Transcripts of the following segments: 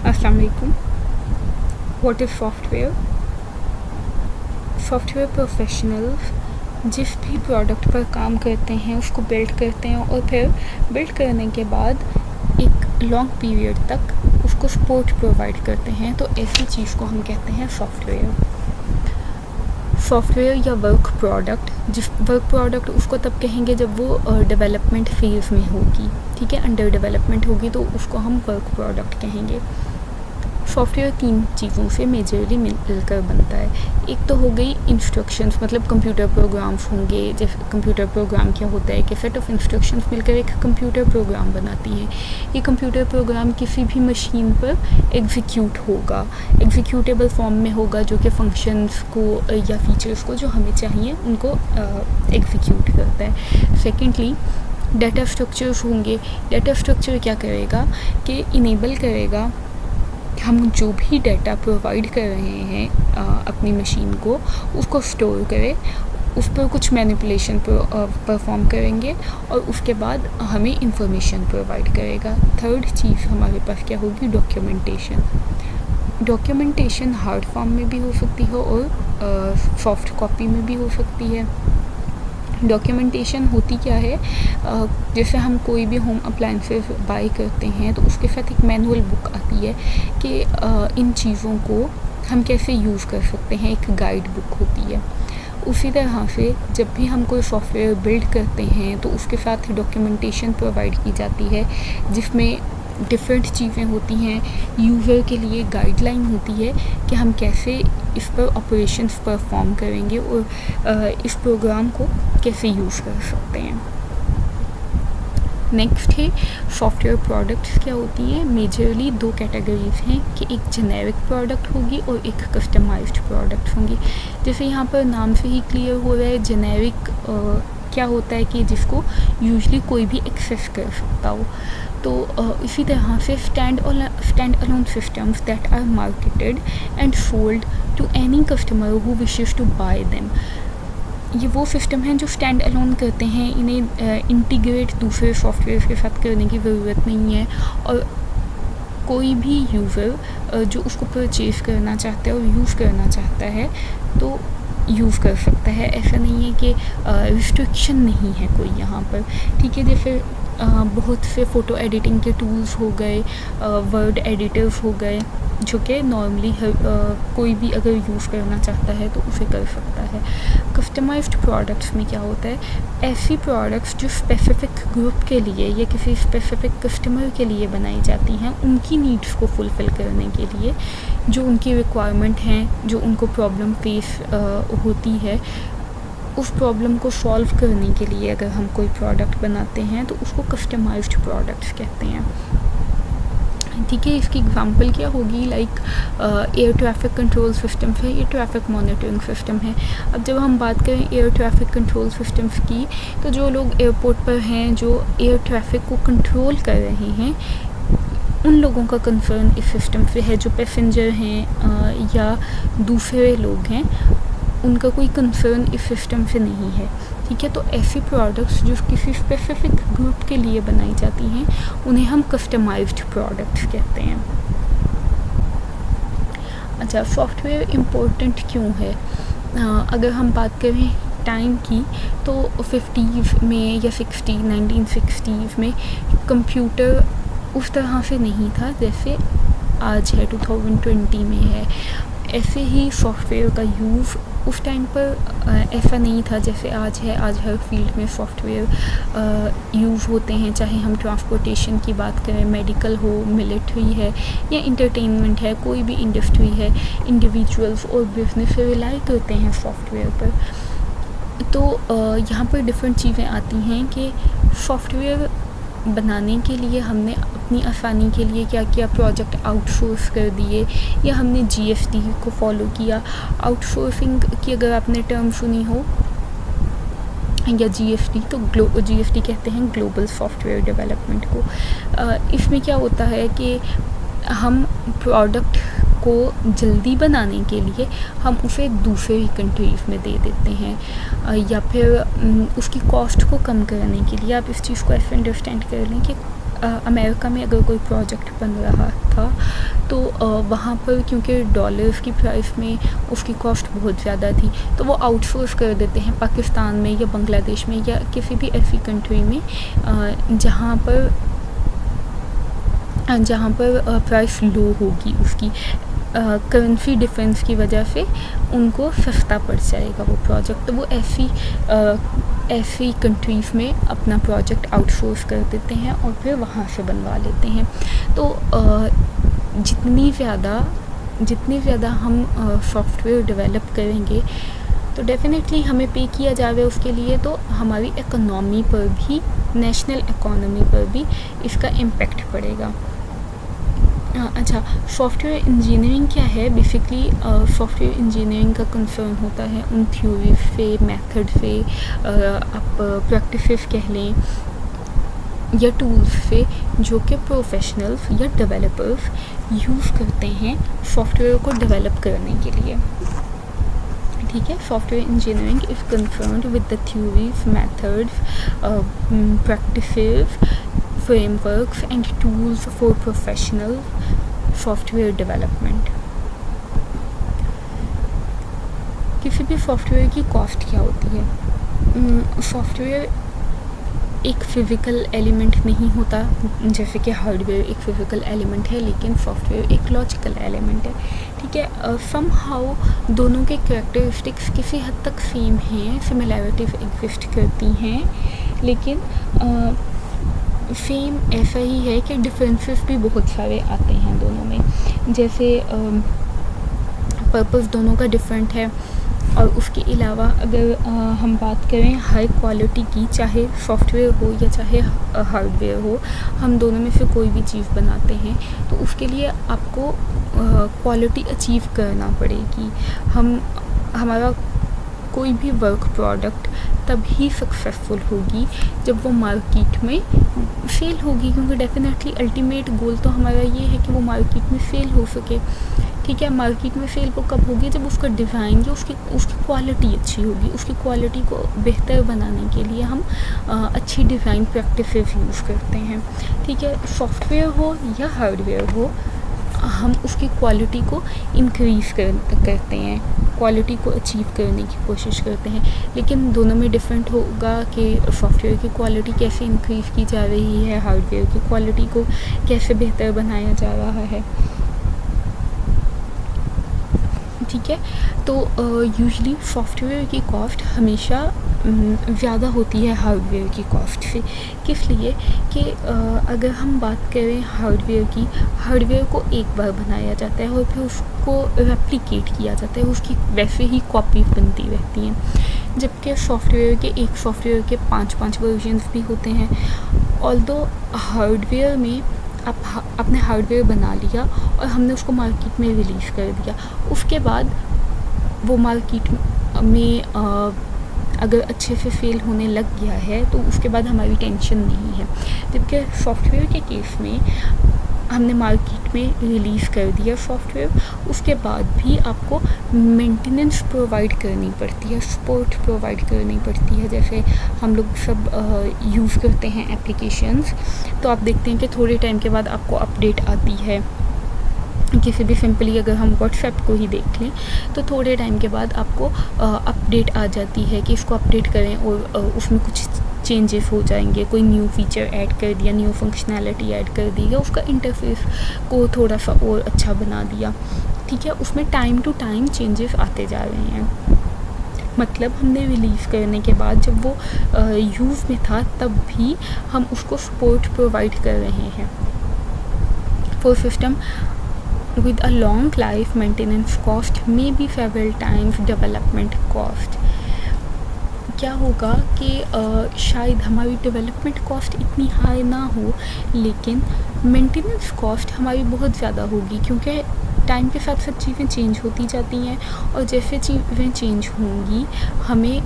अस्सलाम वालेकुम। What is software? Software professionals जिस भी प्रोडक्ट पर काम करते हैं उसको बिल्ड करते हैं और फिर बिल्ड करने के बाद एक लॉन्ग पीरियड तक उसको सपोर्ट प्रोवाइड करते हैं, तो ऐसी चीज़ को हम कहते हैं सॉफ्टवेयर। सॉफ्टवेयर या वर्क प्रोडक्ट, जिस वर्क प्रोडक्ट उसको तब कहेंगे जब वो डेवलपमेंट फेज़ में होगी, ठीक है, अंडर डेवलपमेंट होगी तो उसको हम वर्क प्रोडक्ट कहेंगे। सॉफ्टवेयर 3 चीज़ों से मेजरली मिलकर बनता है। एक तो हो गई इंस्ट्रक्शंस, मतलब कंप्यूटर प्रोग्राम्स होंगे। जैसे कंप्यूटर प्रोग्राम क्या होता है कि सेट ऑफ इंस्ट्रक्शंस मिलकर एक कंप्यूटर प्रोग्राम बनाती हैं। ये कंप्यूटर प्रोग्राम किसी भी मशीन पर एग्जीक्यूट होगा, एग्जीक्यूटेबल फॉर्म में होगा, जो कि फंक्शंस को या फीचर्स को जो हमें चाहिए उनको एग्जीक्यूट करता है। सेकेंडली डाटा स्ट्रक्चर्स होंगे। डाटा स्ट्रक्चर क्या करेगा कि इनेबल करेगा हम जो भी डाटा प्रोवाइड कर रहे हैं अपनी मशीन को, उसको स्टोर करें, उस पर कुछ मैनिपुलेशन परफॉर्म करेंगे और उसके बाद हमें इंफॉर्मेशन प्रोवाइड करेगा। थर्ड चीज़ हमारे पास क्या होगी? डॉक्यूमेंटेशन। डॉक्यूमेंटेशन हार्ड फॉर्म में भी हो सकती है और सॉफ्ट कॉपी में भी हो सकती है। डॉक्यूमेंटेशन होती क्या है, जैसे हम कोई भी होम अप्लाइंसेस बाय करते हैं तो उसके साथ एक मैनुअल बुक आती है कि इन चीज़ों को हम कैसे यूज़ कर सकते हैं, एक गाइड बुक होती है। उसी तरह से जब भी हम कोई सॉफ्टवेयर बिल्ड करते हैं तो उसके साथ डॉक्यूमेंटेशन प्रोवाइड की जाती है, जिसमें डिफरेंट चीज़ें होती हैं। यूज़र के लिए गाइडलाइन होती है कि हम कैसे इस पर ऑपरेशंस परफॉर्म करेंगे और इस प्रोग्राम को कैसे यूज़ कर सकते हैं। नेक्स्ट है सॉफ्टवेयर प्रोडक्ट्स क्या होती हैं। मेजरली 2 कैटेगरीज हैं कि एक जेनेरिक प्रोडक्ट होगी और एक कस्टमाइज्ड प्रोडक्ट होंगी। जैसे यहाँ पर नाम से ही क्लियर हो रहा है, जेनेरिक क्या होता है कि जिसको यूजली कोई भी एक्सेस कर सकता हो। तो इसी तरह से stand alone systems that are marketed and sold to any customer who wishes to buy them. ये वो सिस्टम हैं जो स्टैंड अलोन करते हैं, इन्हें इंटीग्रेट दूसरे सॉफ्टवेयर के साथ करने की ज़रूरत नहीं है और कोई भी यूज़र जो उसको परचेज़ करना चाहता है और यूज़ करना चाहता है तो यूज़ कर सकता है। ऐसा नहीं है कि रिस्ट्रिक्शन नहीं है कोई यहाँ पर, ठीक है। जैसे बहुत से फ़ोटो एडिटिंग के टूल्स हो गए, वर्ड एडिटर्स हो गए, जो कि नॉर्मली कोई भी अगर यूज़ करना चाहता है तो उसे कर सकता है। कस्टमाइज्ड प्रोडक्ट्स में क्या होता है, ऐसी प्रोडक्ट्स जो स्पेसिफिक ग्रुप के लिए या किसी स्पेसिफिक कस्टमर के लिए बनाई जाती हैं, उनकी नीड्स को फुलफ़िल करने के लिए, जो उनकी रिक्वायरमेंट हैं, जो उनको प्रॉब्लम फेस होती है, उस प्रॉब्लम को सॉल्व करने के लिए अगर हम कोई प्रोडक्ट बनाते हैं तो उसको कस्टमाइज्ड प्रोडक्ट्स कहते हैं, ठीक है। इसकी एग्जांपल क्या होगी, like air traffic control system है, ये ट्रैफिक मॉनिटरिंग सिस्टम है। अब जब हम बात करें एयर ट्रैफिक कंट्रोल सिस्टम्स की, तो जो लोग एयरपोर्ट पर हैं, जो एयर ट्रैफिक को कंट्रोल कर रहे हैं, उन लोगों का कंसर्न इस सिस्टम से है। जो पैसेंजर हैं या दूसरे लोग हैं, उनका कोई कंसर्न इस सिस्टम से नहीं है, ठीक है। तो ऐसी प्रोडक्ट्स जो किसी स्पेसिफिक ग्रुप के लिए बनाई जाती हैं उन्हें हम कस्टमाइज्ड प्रोडक्ट्स कहते हैं। अच्छा, सॉफ्टवेयर इम्पोर्टेंट क्यों है? अगर हम बात करें टाइम की तो 50s में या 1960s में कंप्यूटर उस तरह से नहीं था जैसे आज है, 2020 में है। ऐसे ही सॉफ्टवेयर का यूज़ उस टाइम पर ऐसा नहीं था जैसे आज है। आज हर फील्ड में सॉफ्टवेयर यूज़ होते हैं, चाहे हम ट्रांसपोर्टेशन की बात करें, मेडिकल हो, मिलिट्री है या इंटरटेनमेंट है, कोई भी इंडस्ट्री है, इंडिविजुअल्स और बिजनेस रिलाई करते हैं सॉफ्टवेयर पर। तो यहाँ पर डिफरेंट चीज़ें आती हैं कि सॉफ्टवेयर बनाने के लिए हमने अपनी आसानी के लिए क्या किया, प्रोजेक्ट आउटसोर्स कर दिए या हमने GST को फॉलो किया। आउटसोर्सिंग की अगर आपने टर्म सुनी हो या GST, तो GST कहते हैं ग्लोबल सॉफ्टवेयर डेवलपमेंट को। इसमें क्या होता है कि हम प्रोडक्ट को जल्दी बनाने के लिए हम उसे दूसरी कंट्रीज़ में दे देते हैं या फिर उसकी कॉस्ट को कम करने के लिए। आप इस चीज़ को ऐसे अंडरस्टैंड कर लें कि अमेरिका में अगर कोई प्रोजेक्ट बन रहा था तो वहाँ पर क्योंकि डॉलर्स की प्राइस में उसकी कॉस्ट बहुत ज़्यादा थी, तो वो आउटसोर्स कर देते हैं पाकिस्तान में या बांग्लादेश में या किसी भी ऐसी कंट्री में जहाँ पर प्राइस लो होगी उसकी। करेंसी डिफरेंस की वजह से उनको सस्ता पड़ जाएगा वो प्रोजेक्ट, तो वो ऐसी कंट्रीज़ में अपना प्रोजेक्ट आउटसोर्स कर देते हैं और फिर वहाँ से बनवा लेते हैं। तो जितनी ज़्यादा हम सॉफ्टवेयर डेवलप करेंगे तो डेफ़िनेटली हमें पे किया जाएगा उसके लिए, तो हमारी इकोनॉमी पर भी, नेशनल इकोनॉमी पर भी इसका इम्पेक्ट पड़ेगा। अच्छा, सॉफ्टवेयर इंजीनियरिंग क्या है? बेसिकली सॉफ्टवेयर इंजीनियरिंग का कंसर्न होता है उन थ्योरीज से, मेथड से, आप प्रैक्टिसेस कह लें या टूल्स से जो कि प्रोफेशनल्स या डेवलपर्स यूज़ करते हैं सॉफ्टवेयर को डेवलप करने के लिए। ठीक है, software engineering is concerned with the theories, methods, practices, frameworks and tools for professional software development। किसी भी सॉफ्टवेयर की कॉस्ट क्या होती है? सॉफ्टवेयर एक फ़िज़िकल एलिमेंट नहीं होता, जैसे कि हार्डवेयर एक फ़िज़िकल एलिमेंट है, लेकिन सॉफ्टवेयर एक लॉजिकल एलिमेंट है। ठीक है, समहाउ दोनों के कैरेक्टरिस्टिक्स किसी हद तक सेम हैं, सिमिलैरिटीज़ एग्जिस्ट करती हैं, लेकिन सेम ऐसा ही है कि डिफरेंसेस भी बहुत सारे आते हैं दोनों में। जैसे पर्पस दोनों का डिफरेंट है, और उसके अलावा अगर हम बात करें हाई क्वालिटी की, चाहे सॉफ्टवेयर हो या चाहे हार्डवेयर हो, हम दोनों में से कोई भी चीज़ बनाते हैं तो उसके लिए आपको क्वालिटी अचीव करना पड़ेगी। हमारा कोई भी वर्क प्रोडक्ट तभी सक्सेसफुल होगी जब वो मार्केट में सेल होगी, क्योंकि डेफिनेटली अल्टीमेट गोल तो हमारा ये है कि वो मार्केट में सेल हो सके। ठीक है, मार्केट में सेल वो कब होगी? जब उसका डिज़ाइन या उसकी क्वालिटी अच्छी होगी। उसकी क्वालिटी को बेहतर बनाने के लिए हम अच्छी डिज़ाइन प्रैक्टिसेस यूज़ करते हैं। ठीक है, सॉफ्टवेयर हो या हार्डवेयर हो, हम उसकी क्वालिटी को इंक्रीज़ करते हैं, क्वालिटी को अचीव करने की कोशिश करते हैं। लेकिन दोनों में डिफरेंट होगा कि सॉफ्टवेयर की क्वालिटी कैसे इंक्रीज़ की जा रही है, हार्डवेयर की क्वालिटी को कैसे बेहतर बनाया जा रहा है। ठीक है, तो यूजुअली सॉफ्टवेयर की कॉस्ट हमेशा ज़्यादा होती है हार्डवेयर की कॉस्ट से। किस लिए कि अगर हम बात करें हार्डवेयर की, हार्डवेयर को एक बार बनाया जाता है और फिर उसको रेप्लिकेट किया जाता है, उसकी वैसे ही कॉपी बनती रहती हैं। जबकि एक सॉफ्टवेयर के 5 वर्जन्स भी होते हैं। ऑल्दो हार्डवेयर में आपने हार्डवेयर बना लिया और हमने उसको मार्केट में रिलीज़ कर दिया, उसके बाद वो मार्केट में अगर अच्छे से सेल होने लग गया है तो उसके बाद हमारी टेंशन नहीं है। जबकि सॉफ्टवेयर के केस में हमने मार्केट में रिलीज़ कर दिया सॉफ्टवेयर, उसके बाद भी आपको मेंटेनेंस प्रोवाइड करनी पड़ती है, सपोर्ट प्रोवाइड करनी पड़ती है। जैसे हम लोग सब यूज़ करते हैं एप्लीकेशंस, तो आप देखते हैं कि थोड़े टाइम के बाद आपको अपडेट आती है। किसी भी सिंपली अगर हम व्हाट्सएप को ही देख लें तो थोड़े टाइम के बाद आपको अपडेट आ जाती है कि इसको अपडेट करें और उसमें कुछ चेंजेस हो जाएंगे, कोई न्यू फीचर ऐड कर दिया, न्यू फंक्शनैलिटी ऐड कर दी या उसका इंटरफेस को थोड़ा सा और अच्छा बना दिया। ठीक है, उसमें टाइम टू टाइम चेंजेस आते जा रहे हैं। मतलब हमने रिलीज़ करने के बाद जब वो यूज़ में था तब भी हम उसको सपोर्ट प्रोवाइड कर रहे हैं। For system with a long life, maintenance cost may be several times development cost। क्या होगा कि शायद हमारी डेवलपमेंट कॉस्ट इतनी हाई ना हो, लेकिन मेंटेनेंस कॉस्ट हमारी बहुत ज़्यादा होगी, क्योंकि टाइम के साथ साथ चीज़ें चेंज होती जाती हैं और जैसे चीज़ें चेंज होंगी हमें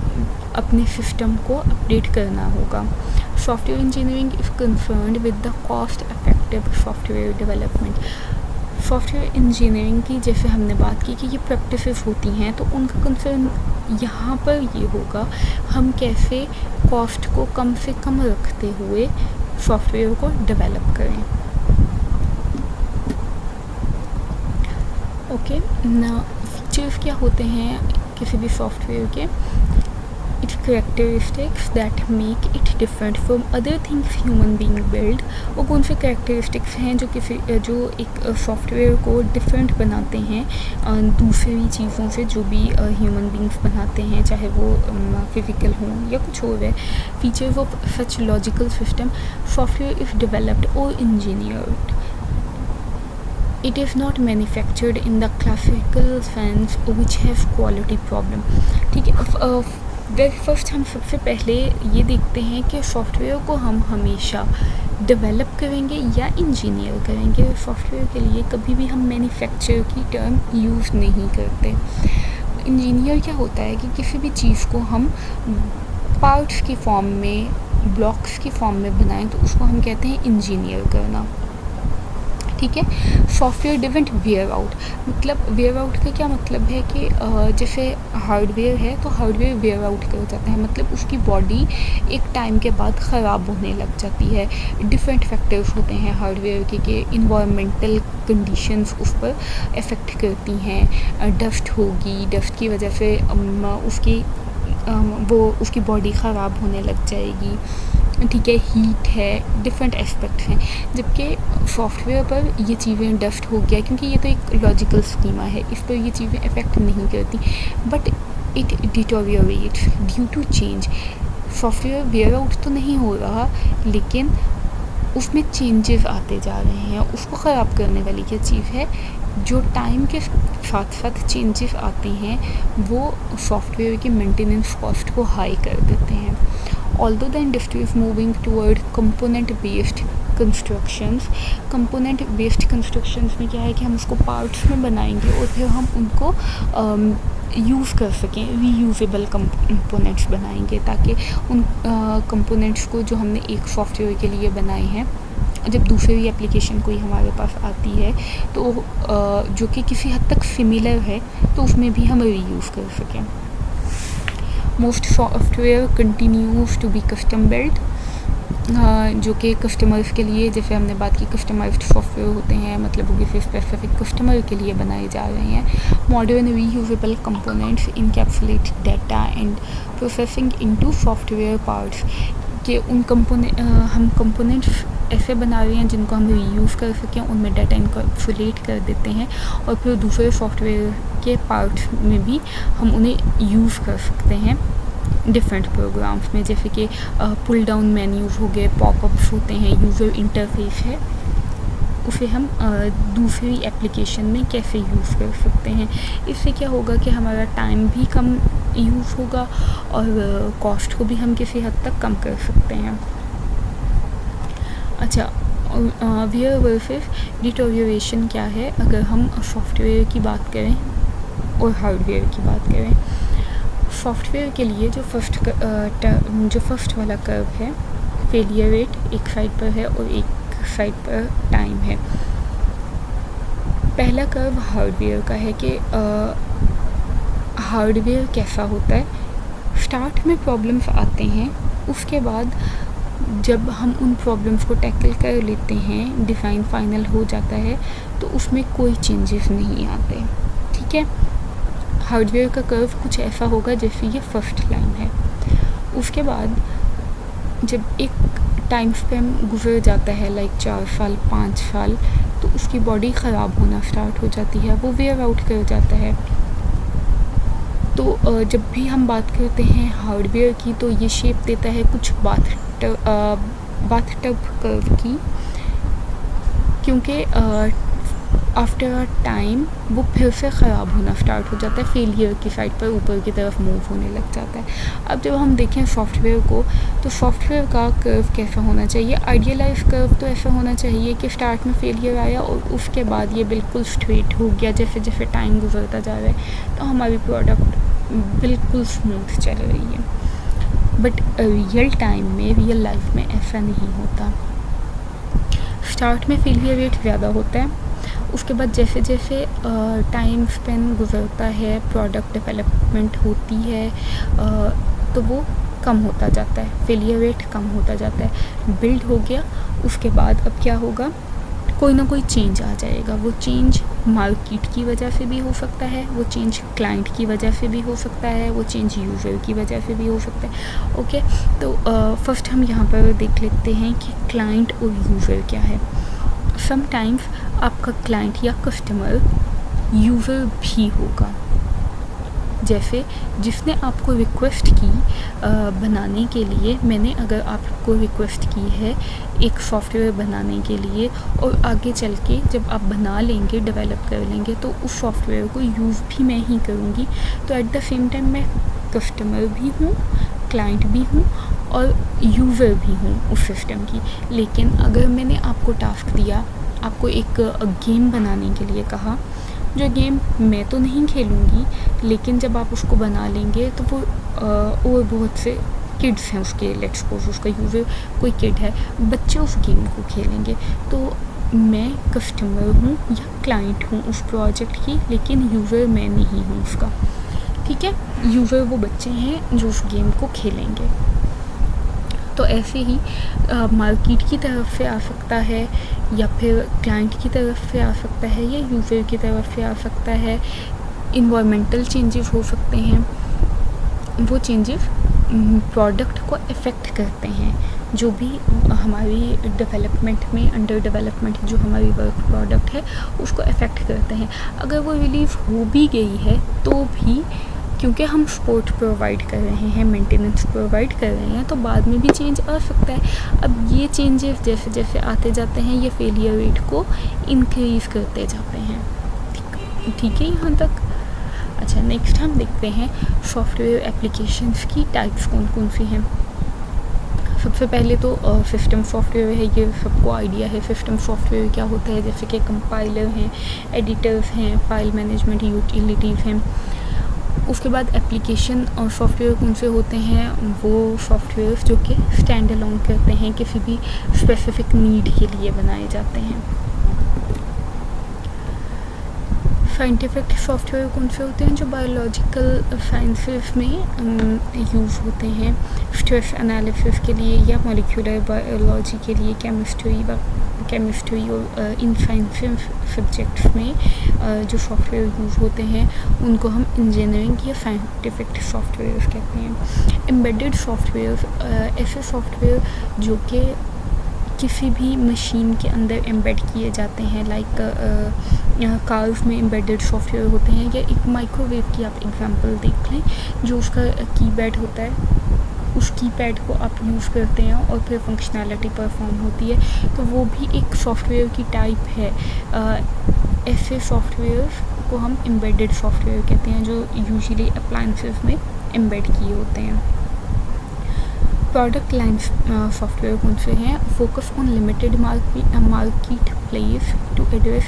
अपने सिस्टम को अपडेट करना होगा। Software engineering is concerned with the cost effective software development. Software engineering की जैसे हमने बात की कि ये प्रैक्टिसेस होती हैं, तो उनका कंसर्न यहाँ पर ये होगा हम कैसे कॉस्ट को कम से कम रखते हुए सॉफ्टवेयर को डेवलप करें। ओके ना, फीचर्स क्या होते हैं किसी भी सॉफ्टवेयर के? It's characteristics that make it different from other things human being build. वो कौन से करेक्टरिस्टिक्स हैं जो एक सॉफ्टवेयर को डिफरेंट बनाते हैं दूसरी चीज़ों से जो भी ह्यूमन बीइंग्स बनाते हैं, चाहे वो फिजिकल हों या कुछ और है। Features of such logical system, software is developed और engineered, it is not manufactured in the classical sense which has quality problem। ठीक है, वेरी फर्स्ट हम सबसे पहले ये देखते हैं कि सॉफ्टवेयर को हम हमेशा डेवलप करेंगे या इंजीनियर करेंगे। सॉफ्टवेयर के लिए कभी भी हम मैन्युफैक्चर की टर्म यूज़ नहीं करते। इंजीनियर क्या होता है कि किसी भी चीज़ को हम पार्ट्स की फॉर्म में, ब्लॉक्स की फॉर्म में बनाएं तो उसको हम कहते हैं इंजीनियर करना। ठीक है, सॉफ्टवेयर डिवेंट वेयर आउट, मतलब वेयर आउट का क्या मतलब है कि जैसे हार्डवेयर है तो हार्डवेयर वेयर आउट कर जाता है, मतलब उसकी बॉडी एक टाइम के बाद ख़राब होने लग जाती है। डिफरेंट फैक्टर्स होते हैं हार्डवेयर के इन्वायरमेंटल कंडीशंस उस पर इफ़ेक्ट करती हैं। डस्ट होगी, डस्ट की वजह से उसकी बॉडी ख़राब होने लग जाएगी। ठीक है, हीट है, डिफरेंट एस्पेक्ट्स हैं। जबकि सॉफ्टवेयर पर ये चीज़ें डस्ट हो गया, क्योंकि ये तो एक लॉजिकल स्कीमा है, इस पर ये चीज़ें इफ़ेक्ट नहीं करती, but it deteriorates due to change. Software wear out तो नहीं हो रहा, लेकिन उसमें चेंजेस आते जा रहे हैं। उसको ख़राब करने वाली क्या चीज़ है? जो टाइम के साथ साथ चेंजेस आते हैं वो सॉफ्टवेयर की मेंटेनेंस कॉस्ट को हाई कर देते हैं। Although the industry is moving toward component-based constructions, component-based constructions में क्या है कि हम उसको पार्ट्स में बनाएंगे और फिर हम उनको यूज़ कर सकें, रीयूजेबल कंपोनेंट्स बनाएंगे, ताकि उन कंपोनेंट्स को जो हमने एक सॉफ्टवेयर के लिए बनाए हैं, जब दूसरी एप्लीकेशन कोई हमारे पास आती है तो जो कि किसी हद तक सिमिलर है तो उसमें भी हम रीयूज़ कर सकें। Most software continues to be custom build, जो कि कस्टमर्स के लिए, जैसे हमने बात की, कस्टमाइज्ड सॉफ्टवेयर होते हैं, मतलब वो किसी स्पेसिफिक कस्टमर के लिए बनाए जा रहे हैं। Modern reusable components encapsulate data and processing into software parts, कि हम कंपोनेंट्स ऐसे बना रहे हैं जिनको हम रीयूज़ कर सकें, उनमें डाटा इनकैप्सुलेट कर देते हैं और फिर दूसरे सॉफ्टवेयर के पार्ट्स में भी हम उन्हें यूज़ कर सकते हैं डिफरेंट प्रोग्राम्स में, जैसे कि पुल डाउन मेन्यूज़ हो गए, पॉपअप्स होते हैं, यूज़र इंटरफेस है, उसे हम दूसरी एप्लीकेशन में कैसे यूज़ कर सकते हैं। इससे क्या होगा कि हमारा टाइम भी कम यूज़ होगा और कॉस्ट को भी हम किसी हद तक कम कर सकते हैं। अच्छा, वेयर वर्सेस डिटोरियोरेशन क्या है? अगर हम सॉफ्टवेयर की बात करें और हार्डवेयर की बात करें, सॉफ्टवेयर के लिए जो फर्स्ट वाला कर्व है, फेलियर रेट एक साइड पर है और एक साइड पर टाइम है। पहला कर्व हार्डवेयर का है कि हार्डवेयर कैसा होता है। स्टार्ट में प्रॉब्लम्स आते हैं, उसके बाद जब हम उन प्रॉब्लम्स को टैकल कर लेते हैं, डिज़ाइन फाइनल हो जाता है, तो उसमें कोई चेंजेस नहीं आते। ठीक है, हार्डवेयर का कर्व कुछ ऐसा होगा जैसे ये फर्स्ट लाइन है। उसके बाद जब एक टाइम स्पेन गुजर जाता है, लाइक 4 साल 5 साल, तो उसकी बॉडी ख़राब होना स्टार्ट हो जाती है, वो वेयर आउट कर जाता है। तो जब भी हम बात करते हैं हार्डवेयर की, तो ये शेप देता है कुछ बाथटब कर्व की, क्योंकि आफ्टर अ टाइम वो फिर से ख़राब होना स्टार्ट हो जाता है, फेलियर की साइड पर ऊपर की तरफ मूव होने लग जाता है। अब जब हम देखें सॉफ्टवेयर को, तो सॉफ्टवेयर का कर्व कैसा होना चाहिए? आइडियलाइज कर्व तो ऐसा होना चाहिए कि स्टार्ट में फेलियर आया और उसके बाद ये बिल्कुल स्ट्रेट हो गया, जैसे जैसे टाइम गुजरता जा रहा है तो हमारी प्रोडक्ट बिल्कुल स्मूथ चल रही है। बट रियल टाइम में, रियल लाइफ में ऐसा नहीं होता। स्टार्ट में फेलियर रेट ज़्यादा होता है, उसके बाद जैसे जैसे टाइम स्पेन गुजरता है, प्रोडक्ट डेवलपमेंट होती है, तो वो कम होता जाता है, फेलियर रेट कम होता जाता है। बिल्ड हो गया, उसके बाद अब क्या होगा? कोई ना कोई चेंज आ जाएगा। वो चेंज मार्केट की वजह से भी हो सकता है, वो चेंज क्लाइंट की वजह से भी हो सकता है, वो चेंज यूज़र की वजह से भी हो सकता है। ओके, तो फर्स्ट हम यहाँ पर देख लेते हैं कि क्लाइंट और यूज़र क्या है। समटाइम्स आपका क्लाइंट या कस्टमर यूज़र भी होगा। जैसे जिसने आपको रिक्वेस्ट की बनाने के लिए, मैंने अगर आपको रिक्वेस्ट की है एक सॉफ्टवेयर बनाने के लिए, और आगे चल के जब आप बना लेंगे, डेवलप कर लेंगे, तो उस सॉफ्टवेयर को यूज़ भी मैं ही करूँगी। तो एट द सेम टाइम मैं कस्टमर भी हूँ, क्लाइंट भी हूँ और यूज़र भी हूँ उस सिस्टम की। लेकिन अगर मैंने आपको टास्क दिया, आपको एक गेम बनाने के लिए कहा, जो गेम मैं तो नहीं खेलूँगी, लेकिन जब आप उसको बना लेंगे तो वो और बहुत से किड्स हैं उसके, लेट्स सपोज उसका यूज़र कोई किड है, बच्चे उस गेम को खेलेंगे। तो मैं कस्टमर हूँ या क्लाइंट हूँ उस प्रोजेक्ट की, लेकिन यूज़र मैं नहीं हूँ उसका। ठीक है, यूज़र वो बच्चे हैं जो उस गेम को खेलेंगे। तो ऐसे ही मार्केट की तरफ से आ सकता है, या फिर क्लाइंट की तरफ से आ सकता है, या यूज़र की तरफ से आ सकता है। इन्वायरमेंटल चेंजेस हो सकते हैं, वो चेंजेस प्रोडक्ट को अफेक्ट करते हैं। जो भी हमारी डेवलपमेंट में, अंडर डेवलपमेंट जो हमारी वर्क प्रोडक्ट है, उसको अफेक्ट करते हैं। अगर वो रिलीज़ हो भी गई है तो भी, क्योंकि हम सपोर्ट प्रोवाइड कर रहे हैं, मेंटेनेंस प्रोवाइड कर रहे हैं, तो बाद में भी चेंज आ सकता है। अब ये चेंजेस जैसे जैसे आते जाते हैं, ये फेलियर रेट को इंक्रीज़ करते जाते हैं। ठीक है यहाँ तक। अच्छा, नेक्स्ट हम देखते हैं सॉफ्टवेयर एप्लीकेशंस की टाइप्स कौन कौन सी हैं। सबसे पहले तो सिस्टम सॉफ्टवेयर है, ये सबको आइडिया है सिस्टम सॉफ्टवेयर क्या होता है। जैसे कि कंपाइलर हैं, एडिटर्स हैं, फाइल मैनेजमेंट यूटिलिटीज़ हैं। उसके बाद एप्लीकेशन और सॉफ्टवेयर कौन से होते हैं, वो सॉफ्टवेयर जो कि स्टैंड अलोन करते हैं, किसी भी स्पेसिफिक नीड के लिए बनाए जाते हैं। साइंटिफिक सॉफ्टवेयर कौन से होते हैं, जो बायोलॉजिकल साइंसेस में यूज़ होते हैं, स्ट्रेस एनालिसिस के लिए या मॉलिक्यूलर बायोलॉजी के लिए, केमिस्ट्री और इन साइंस सब्जेक्ट्स में जो सॉफ्टवेयर यूज़ होते हैं, उनको हम इंजीनियरिंग या साइंटिफिक सॉफ्टवेयर कहते हैं। एम्बेडेड सॉफ्टवेयर ऐसे सॉफ्टवेयर जो कि किसी भी मशीन के अंदर एम्बेड किए जाते हैं, लाइक कार्स में एम्बेडेड सॉफ्टवेयर होते हैं, या एक माइक्रोवेव की आप एग्जांपल देख लें, जो उसका कीपैड होता है, उस कीपैड को आप यूज़ करते हैं और फिर फंक्शनैलिटी परफॉर्म होती है, तो वो भी एक सॉफ्टवेयर की टाइप है। ऐसे सॉफ्टवेयर को हम एम्बेडेड सॉफ्टवेयर कहते हैं, जो यूजुअली अप्लायंसेस में एम्बेड किए होते हैं। प्रोडक्ट लाइन सॉफ्टवेयर कौन से हैं, focus on limited market place to address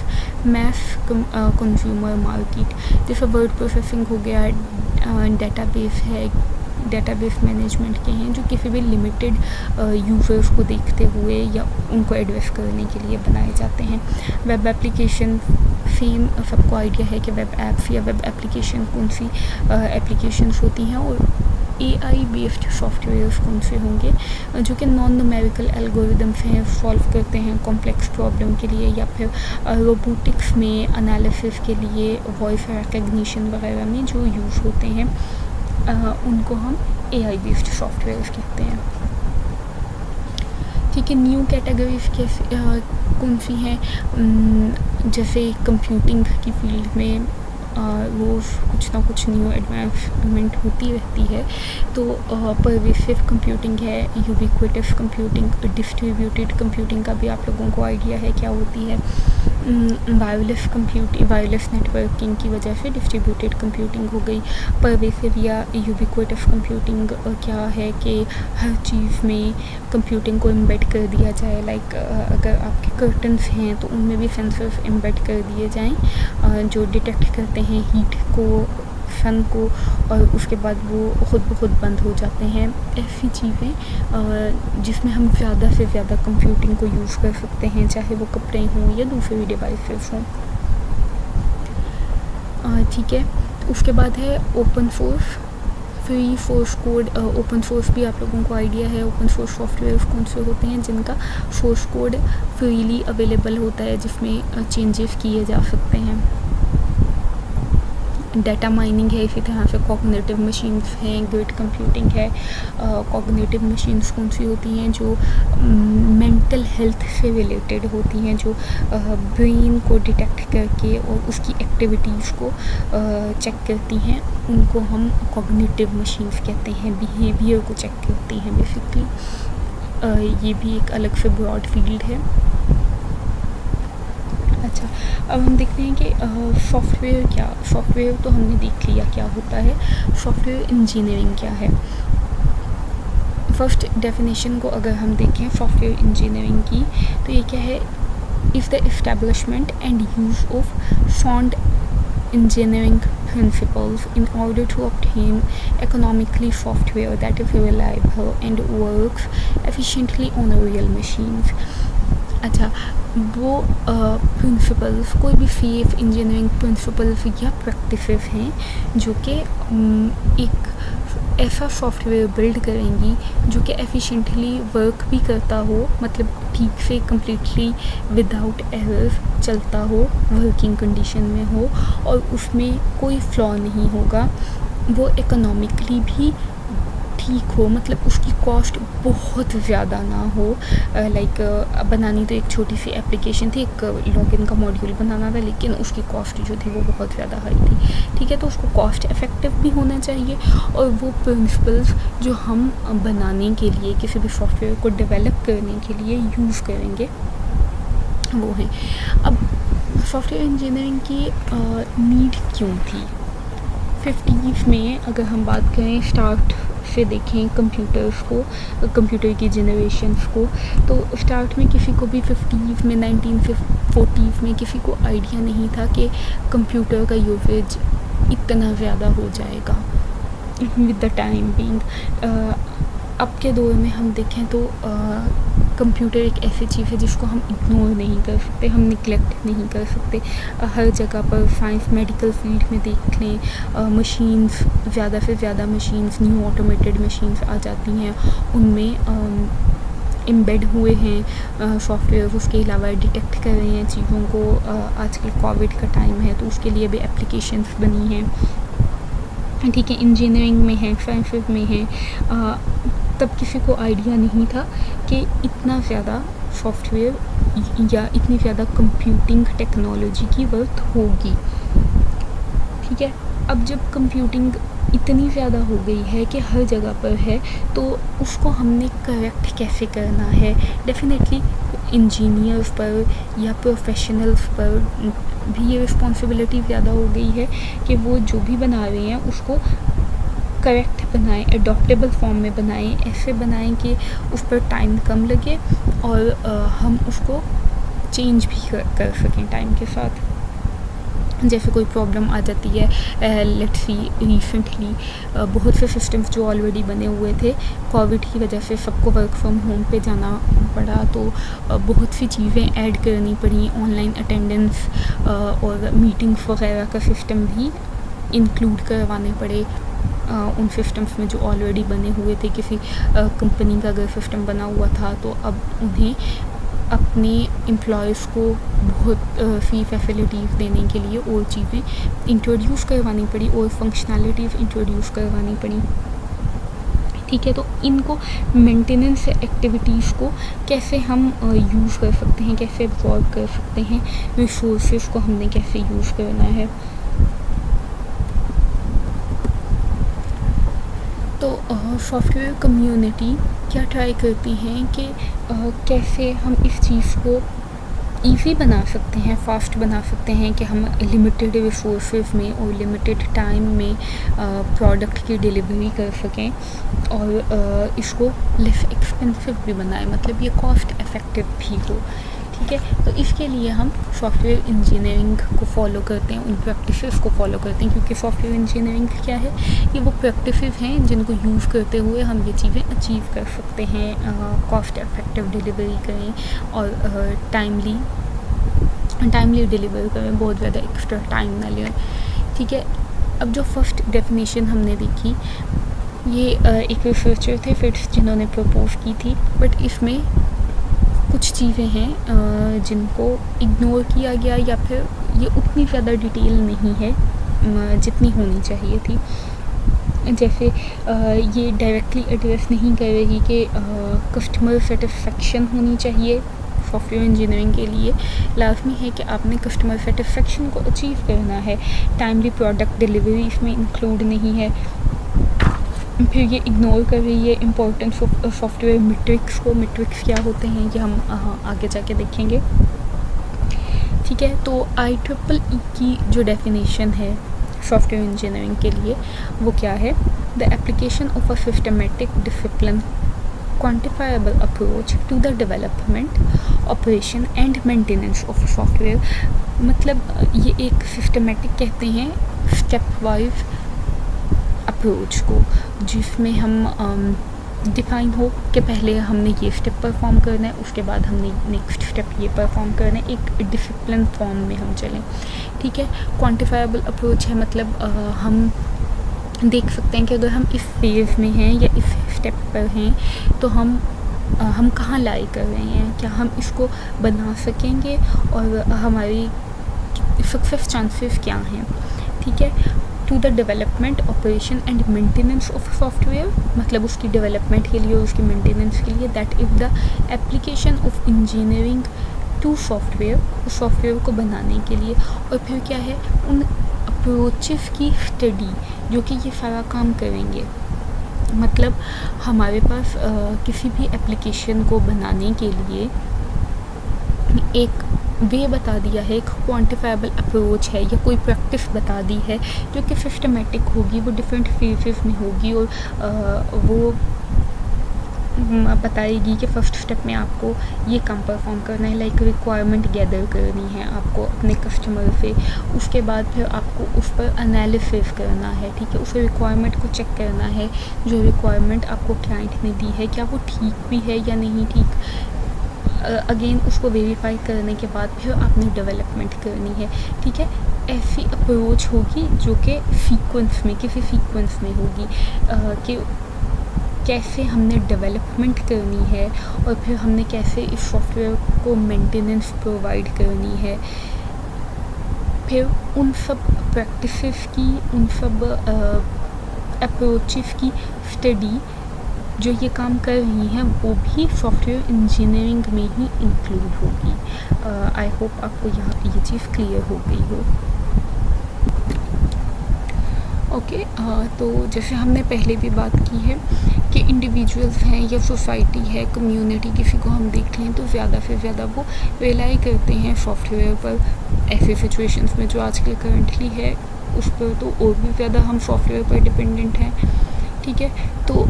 mass consumer market. जैसे वर्ड प्रोसेसिंग हो गया, डेटाबेस है, डेटाबेस मैनेजमेंट के हैं, जो किसी भी लिमिटेड यूज़र्स को देखते हुए या उनको एड्रेस करने के लिए बनाए जाते हैं। वेब एप्लीकेशन, सेम सबको आइडिया है कि वेब ऐप्स या वेब एप्लीकेशन कौन सी एप्लीकेशंस होती हैं। और AI बेस्ड सॉफ्टवेयर्स कौन से होंगे, जो कि नॉन न्यूमेरिकल एल्गोरिदम्स हैं, सॉल्व करते हैं कॉम्प्लेक्स प्रॉब्लम के लिए, या फिर रोबोटिक्स में एनालिसिस के लिए, वॉइस रिकग्निशन वगैरह में जो यूज़ होते हैं, उनको हम AI बेस्ड सॉफ्टवेयर्स कहते हैं। ठीक है, न्यू कैटेगरीज कैसे कौन सी हैं, जैसे कंप्यूटिंग की फील्ड में रोज़ कुछ ना कुछ न्यू एडवांसमेंट होती रहती है। तो परवेसिव कंप्यूटिंग है, यूबिक्विटस कंप्यूटिंग, डिस्ट्रीब्यूटेड कंप्यूटिंग का भी आप लोगों को आइडिया है क्या होती है। वायरलेस नेटवर्किंग की वजह से डिस्ट्रीब्यूटेड कंप्यूटिंग हो गई। परवेसिव या यूबिक्विटस कंप्यूटिंग क्या है कि हर चीज़ में कंप्यूटिंग को एम्बेड कर दिया जाए, लाइक अगर आपके कर्टन्स हैं तो उनमें भी सेंसर्स एम्बेड कर दिए जाएं, जो डिटेक्ट करते हैं हीट को, सन को, और उसके बाद वो खुद ब खुद बंद हो जाते हैं। ऐसी चीज़ें जिसमें हम ज़्यादा से ज़्यादा कंप्यूटिंग को यूज़ कर सकते हैं, चाहे वो कपड़े हों या दूसरे डिवाइसेस हों। ठीक है, उसके बाद है open source free source code, open source भी आप लोगों को आइडिया है ओपन सोर्स सॉफ्टवेयर कौन से होते हैं जिनका सोर्स कोड फ्रीली अवेलेबल होता है, जिसमें चेंजेस किए जा सकते हैं। डाटा माइनिंग है, इसी तरह से कॉग्निटिव मशीन्स हैं, ग्रिड कंप्यूटिंग है। कॉग्निटिव मशीन्स कौन सी होती हैं, जो मेंटल हेल्थ से रिलेटेड होती हैं, जो ब्रेन को डिटेक्ट करके और उसकी एक्टिविटीज़ को चेक करती हैं, उनको हम कॉग्निटिव मशीन्स कहते हैं। बिहेवियर को चेक करती हैं बेसिकली। ये भी एक अलग से ब्रॉड फील्ड है। अच्छा, अब हम देखते हैं कि सॉफ्टवेयर तो हमने देख लिया क्या होता है। सॉफ्टवेयर इंजीनियरिंग क्या है। फर्स्ट डेफिनेशन को अगर हम देखें सॉफ्टवेयर इंजीनियरिंग की, तो ये क्या है, is the establishment and use of sound engineering principles in order to obtain economically software that is reliable and works efficiently on real machines। अच्छा, वो प्रिंसिपल्स कोई भी सेफ इंजीनियरिंग प्रिंसिपल्स या प्रैक्टिसेस हैं जो कि एक ऐसा सॉफ्टवेयर बिल्ड करेंगी जो कि एफिशिएंटली वर्क भी करता हो, मतलब ठीक से कम्प्लीटली विदाउट एरर्स चलता हो, वर्किंग कंडीशन में हो और उसमें कोई फ्लॉ नहीं होगा। वो इकोनॉमिकली भी ठीक हो, मतलब उसकी कॉस्ट बहुत ज़्यादा ना हो। लाइक बनानी तो एक छोटी सी एप्लीकेशन थी, एक लॉगिन का मॉड्यूल बनाना था, लेकिन उसकी कॉस्ट जो थी वो बहुत ज़्यादा हाई थी। ठीक है, तो उसको कॉस्ट इफ़ेक्टिव भी होना चाहिए और वो प्रिंसिपल्स जो हम बनाने के लिए, किसी भी सॉफ्टवेयर को डेवलप करने के लिए यूज़ करेंगे वो हैं। अब सॉफ्टवेयर इंजीनियरिंग की नीड क्यों थी 50s में? अगर हम बात करें स्टार्ट से देखें कंप्यूटर्स को, कंप्यूटर की जनरेशन्स को, तो स्टार्ट में किसी को भी 50s में 1940s में किसी को आइडिया नहीं था कि कंप्यूटर का यूसेज इतना ज़्यादा हो जाएगा विद द टाइम बीइंग। अब के दौर में हम देखें तो कंप्यूटर एक ऐसी चीज़ है जिसको हम इग्नोर नहीं कर सकते, हम निगलेक्ट नहीं कर सकते। हर जगह पर साइंस मेडिकल फील्ड में देख लें, मशीन्स, ज़्यादा से ज़्यादा मशीन्स, न्यू ऑटोमेटेड मशीन्स आ जाती हैं, उनमें एम्बेड हुए हैं सॉफ्टवेयर। उसके अलावा डिटेक्ट कर रहे हैं चीज़ों को। आजकल कोविड का टाइम है तो उसके लिए भी एप्लीकेशंस बनी हैं। ठीक है, इंजीनियरिंग में है, साइंसेस में है। तब किसी को आइडिया नहीं था कि इतना ज़्यादा सॉफ्टवेयर या इतनी ज़्यादा कंप्यूटिंग टेक्नोलॉजी की वर्थ होगी। ठीक है, अब जब कंप्यूटिंग इतनी ज़्यादा हो गई है कि हर जगह पर है, तो उसको हमने करेक्ट कैसे करना है। डेफिनेटली इंजीनियर्स पर या प्रोफेशनल्स पर भी ये रिस्पॉन्सिबिलिटी ज़्यादा हो गई है कि वो जो भी बना रहे हैं उसको करेक्ट बनाएं, एडॉप्टेबल फॉर्म में बनाएं, ऐसे बनाएं कि उस पर टाइम कम लगे और हम उसको चेंज भी कर सकें टाइम के साथ। जैसे कोई प्रॉब्लम आ जाती है, लेट्स सी रिसेंटली बहुत से सिस्टम्स जो ऑलरेडी बने हुए थे, कोविड की वजह से सबको वर्क फ्रॉम होम पे जाना पड़ा, तो बहुत सी चीज़ें ऐड करनी पड़ी। ऑनलाइन अटेंडेंस और मीटिंग्स वगैरह का सिस्टम भी इंक्लूड करवाने पड़े उन सिस्टम्स में जो ऑलरेडी बने हुए थे। किसी कंपनी का अगर सिस्टम बना हुआ था तो अब उन्हें अपने एम्प्लॉयज़ को बहुत सी फैसिलिटीज़ देने के लिए और चीज़ें इंट्रोड्यूस करवानी पड़ी और फंक्शनैलिटीज़ इंट्रोड्यूस करवानी पड़ी। ठीक है, तो इनको मेंटेनेंस एक्टिविटीज़ को कैसे हम यूज़ कर सकते हैं, कैसे एब्जॉर्ब कर सकते हैं, रिसोर्सेज को हमने कैसे यूज़ करना है। तो सॉफ्टवेयर कम्युनिटी क्या ट्राई करती हैं कि कैसे हम इस चीज़ को ईज़ी बना सकते हैं, फास्ट बना सकते हैं कि हम लिमिटेड रिसोर्सेज में और लिमिटेड टाइम में प्रोडक्ट की डिलीवरी कर सकें और इसको लेस एक्सपेंसिव भी बनाएं, मतलब ये कॉस्ट इफ़ेक्टिव भी हो। ठीक है, तो इसके लिए हम सॉफ्टवेयर इंजीनियरिंग को फॉलो करते हैं, उन प्रैक्टिसेस को फॉलो करते हैं, क्योंकि सॉफ्टवेयर इंजीनियरिंग क्या है, ये वो प्रैक्टिसेस हैं जिनको यूज़ करते हुए हम ये चीज़ें अचीव कर सकते हैं, कॉस्ट इफ़ेक्टिव डिलीवरी करें और टाइमली डिलीवर करें, बहुत ज़्यादा एक्स्ट्रा टाइम ना लें। ठीक है, अब जो फर्स्ट डेफिनेशन हमने देखी ये एक रिसर्चर थे फिट्स जिन्होंने प्रपोज की थी, बट इसमें कुछ चीज़ें हैं जिनको इग्नोर किया गया या फिर ये उतनी ज़्यादा डिटेल नहीं है जितनी होनी चाहिए थी। जैसे ये डायरेक्टली एड्रेस नहीं कर रही कि कस्टमर सेटिस्फेक्शन होनी चाहिए सॉफ्टवेयर इंजीनियरिंग के लिए। लाजमी है कि आपने कस्टमर सेटिस्फेक्शन को अचीव करना है। टाइमली प्रोडक्ट डिलीवरी इसमें इंक्लूड नहीं है। फिर ये इग्नोर कर रही है इम्पोर्टेंस ऑफ सॉफ्टवेयर मेट्रिक्स को। मेट्रिक्स क्या होते हैं ये हम आगे जाके देखेंगे, ठीक है। तो IEEE की जो डेफिनेशन है सॉफ्टवेयर इंजीनियरिंग के लिए वो क्या है? The application of a systematic discipline quantifiable approach to the development, operation and maintenance of software. मतलब ये एक सिस्टमेटिक कहते हैं स्टेप वाइज अप्रोच को, जिसमें हम डिफ़ाइन हो कि पहले हमने ये स्टेप परफॉर्म करना है, उसके बाद हमने नेक्स्ट स्टेप ये परफॉर्म करना है, एक डिसिप्लिन फॉर्म में हम चलें, ठीक है। क्वांटिफाइबल अप्रोच है मतलब हम देख सकते हैं कि अगर हम इस फेज़ में हैं या इस स्टेप पर हैं तो हम कहाँ लाई कर रहे हैं, क्या हम इसको बना सकेंगे और हमारी सक्सेस चांसेस क्या हैं, ठीक है। To the development, operation and maintenance of software, मतलब उसकी डेवलपमेंट के लिए और उसकी मेंटेनेंस के लिए। That is the application of engineering to software, उस सॉफ्टवेयर को बनाने के लिए। और फिर क्या है, उन अप्रोचेस की स्टडी जो कि ये सारा काम करेंगे। मतलब हमारे पास किसी भी एप्लीकेशन को बनाने के लिए एक वे बता दिया है, एक क्वांटिफाइबल अप्रोच है या कोई प्रैक्टिस बता दी है जो कि सिस्टमेटिक होगी, वो डिफरेंट फेजेस में होगी और वो बताएगी कि फ़र्स्ट स्टेप में आपको ये काम परफॉर्म करना है, लाइक रिक्वायरमेंट गैदर करनी है आपको अपने कस्टमर से। उसके बाद फिर आपको उस पर एनालिसिस करना है, ठीक है। उस रिक्वायरमेंट को चेक करना है, जो रिक्वायरमेंट आपको क्लाइंट ने दी है क्या वो ठीक भी है या नहीं ठीक। अगेन उसको वेरीफाई करने के बाद फिर आपने डेवलपमेंट करनी है, ठीक है। ऐसी अप्रोच होगी जो कि सीक्वेंस में, किसी सीक्वेंस में होगी कि कैसे हमने डेवलपमेंट करनी है और फिर हमने कैसे इस सॉफ्टवेयर को मेंटेनेंस प्रोवाइड करनी है। फिर उन सब प्रैक्टिसेस की, उन सब अप्रोचेस की स्टडी जो ये काम कर रही हैं वो भी सॉफ्टवेयर इंजीनियरिंग में ही इंक्लूड होगी। आई होप आपको यहाँ ये चीज़ क्लियर हो गई हो। ओके, तो जैसे हमने पहले भी बात की है कि इंडिविजुअल्स हैं या सोसाइटी है, कम्युनिटी, किसी को हम देख लें तो ज़्यादा से ज़्यादा वो रिलाई करते हैं सॉफ्टवेयर पर। ऐसे सिचुएशंस में जो आजकल करंटली है उस पर तो और भी ज़्यादा हम सॉफ्टवेयर पर डिपेंडेंट हैं, ठीक है। तो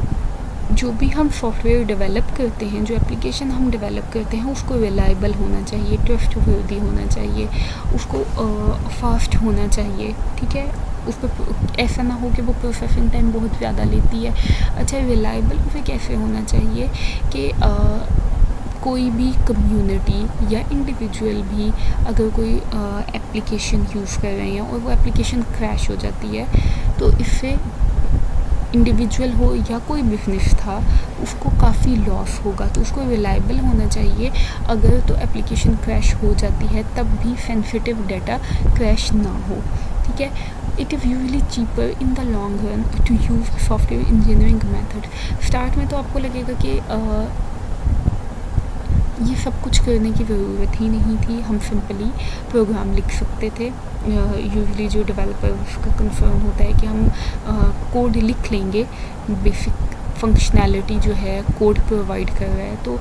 जो भी हम सॉफ्टवेयर डेवलप करते हैं, जो एप्लीकेशन हम डेवलप करते हैं उसको रिलायबल होना चाहिए, ट्रस्टवर्दी होना चाहिए, उसको फास्ट होना चाहिए, ठीक है। उस पर ऐसा ना हो कि वो प्रोसेसिंग टाइम बहुत ज़्यादा लेती है। अच्छा, रिलायबल उसे कैसे होना चाहिए कि कोई भी कम्युनिटी या इंडिविजुअल भी अगर कोई एप्लीकेशन यूज़ कर रहे हैं और वो एप्लीकेशन क्रैश हो जाती है तो इससे इंडिविजुअल हो या कोई बिजनेस था उसको काफ़ी लॉस होगा। तो उसको रिलायबल होना चाहिए। अगर तो एप्लीकेशन क्रैश हो जाती है तब भी सेंसिटिव डाटा क्रैश ना हो, ठीक है। It is usually cheaper in the long run to use software engineering method. Start में तो आपको लगेगा कि ये सब कुछ करने की ज़रूरत ही नहीं थी, हम सिंपली प्रोग्राम लिख सकते थे। यूजली जो डेवलपर्स का कंसर्न होता है कि हम कोड लिख लेंगे, बेसिक फंक्शनैलिटी जो है कोड प्रोवाइड कर रहा है तो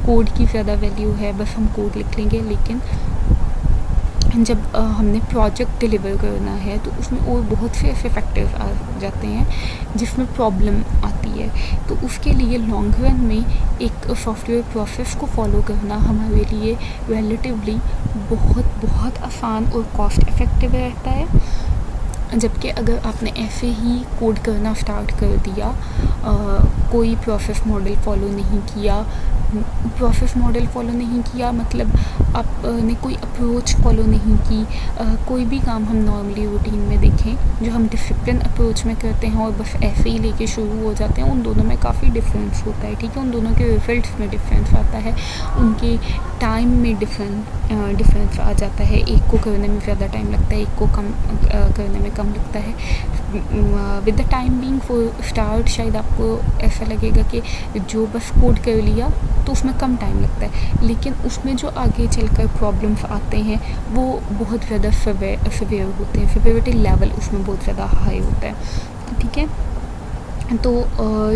कोड की ज़्यादा वैल्यू है, बस हम कोड लिख लेंगे। लेकिन जब हमने प्रोजेक्ट डिलीवर करना है तो उसमें और बहुत से ऐसे फैक्टर्स आ जाते हैं जिसमें प्रॉब्लम आती है। तो उसके लिए लॉन्ग रन में एक सॉफ्टवेयर प्रोसेस को फॉलो करना हमारे लिए रिलेटिवली बहुत आसान और कॉस्ट इफ़ेक्टिव रहता है। जबकि अगर आपने ऐसे ही कोड करना स्टार्ट कर दिया, कोई प्रोसेस मॉडल फॉलो नहीं किया, प्रोसेस मॉडल फॉलो नहीं किया, मतलब आपने कोई अप्रोच फॉलो नहीं की। कोई भी काम हम नॉर्मली रूटीन में देखें जो हम डिसिप्लिन अप्रोच में करते हैं और बस ऐसे ही लेके शुरू हो जाते हैं, उन दोनों में काफ़ी डिफरेंस होता है, ठीक है। उन दोनों के रिजल्ट्स में डिफरेंस आता है, उनके टाइम में डिफरेंस आ जाता है। एक को करने में ज़्यादा टाइम लगता है, एक को कम करने में कम लगता है। With the time being for start शायद आपको ऐसा लगेगा कि जो बस कोड कर लिया तो उसमें कम टाइम लगता है, लेकिन उसमें जो आगे चलकर प्रॉब्लम्स आते हैं वो बहुत ज़्यादा सवेयर होते हैं, सिवियरिटी लेवल उसमें बहुत ज़्यादा हाई होता है, ठीक है। तो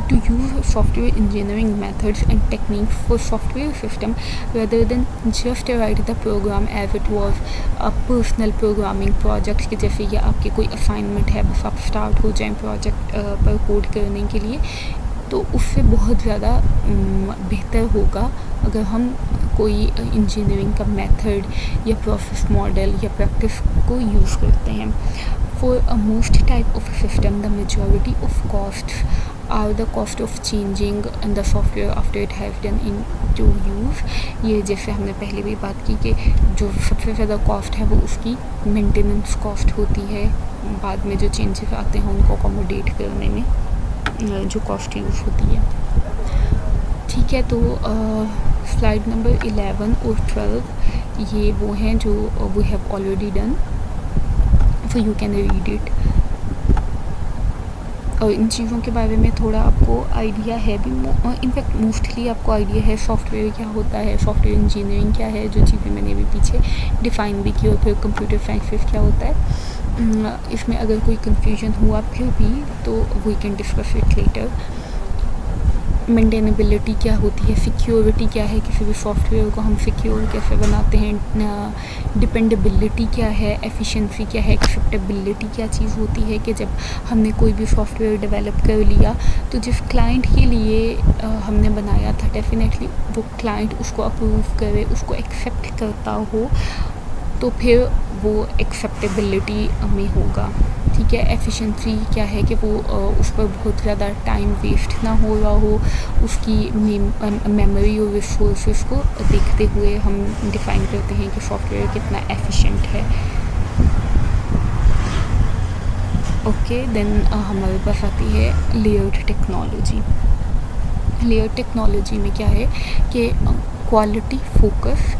to use software engineering methods and techniques for software system rather than just write the program as it was a personal programming project, कि जैसे ये आपके कोई असाइनमेंट है, बस आप स्टार्ट हो जाएं प्रोजेक्ट पर कोड करने के लिए, तो उससे बहुत ज़्यादा बेहतर होगा अगर हम कोई इंजीनियरिंग का मेथड या प्रोसेस मॉडल या प्रैक्टिस को यूज़ करते हैं। For most type of system, the majority of costs are the cost of changing the software after it has done into use। ये जैसे हमने पहले भी बात की कि जो सबसे ज़्यादा कॉस्ट है वो उसकी मेंटेनेंस कॉस्ट होती है, बाद में जो चेंजेस आते हैं उनको अकोमोडेट करने में जो कॉस्ट यूज़ होती है, ठीक है। तो स्लाइड नंबर 11 और 12 ये वो हैं जो we have already done, so you can read it। और इन चीज़ों के बारे में थोड़ा आपको आइडिया है भी, इनफैक्ट मोस्टली आपको आइडिया है सॉफ्टवेयर क्या होता है, सॉफ्टवेयर इंजीनियरिंग क्या है, जो चीज़ें मैंने अभी पीछे डिफ़ाइन भी की, और फिर कंप्यूटर साइंस क्या होता है। इसमें अगर कोई कन्फ्यूजन हुआ फिर भी तो we can discuss it later. Maintainability क्या होती है, सिक्योरिटी क्या है, किसी भी सॉफ्टवेयर को हम सिक्योर कैसे बनाते हैं, डिपेंडेबिलिटी क्या है, एफिशिएंसी क्या है, एक्सेप्टेबिलिटी क्या चीज़ होती है कि जब हमने कोई भी सॉफ्टवेयर डेवलप कर लिया तो जिस क्लाइंट के लिए हमने बनाया था डेफिनेटली वो क्लाइंट उसको अप्रूव करे, उसको एक्सेप्ट करता हो, तो फिर वो एक्सेप्टेबिलिटी में होगा, ठीक है। एफिशिएंसी क्या है कि वो उस पर बहुत ज़्यादा टाइम वेस्ट ना हो रहा हो, उसकी मेमोरी और रिसोर्सेज को देखते हुए हम डिफ़ाइन करते हैं कि सॉफ्टवेयर कितना एफिशिएंट है। ओके, देन हमारे पास आती है लेयर्ड टेक्नोलॉजी। लेयर्ड टेक्नोलॉजी में क्या है कि क्वालिटी फोकस,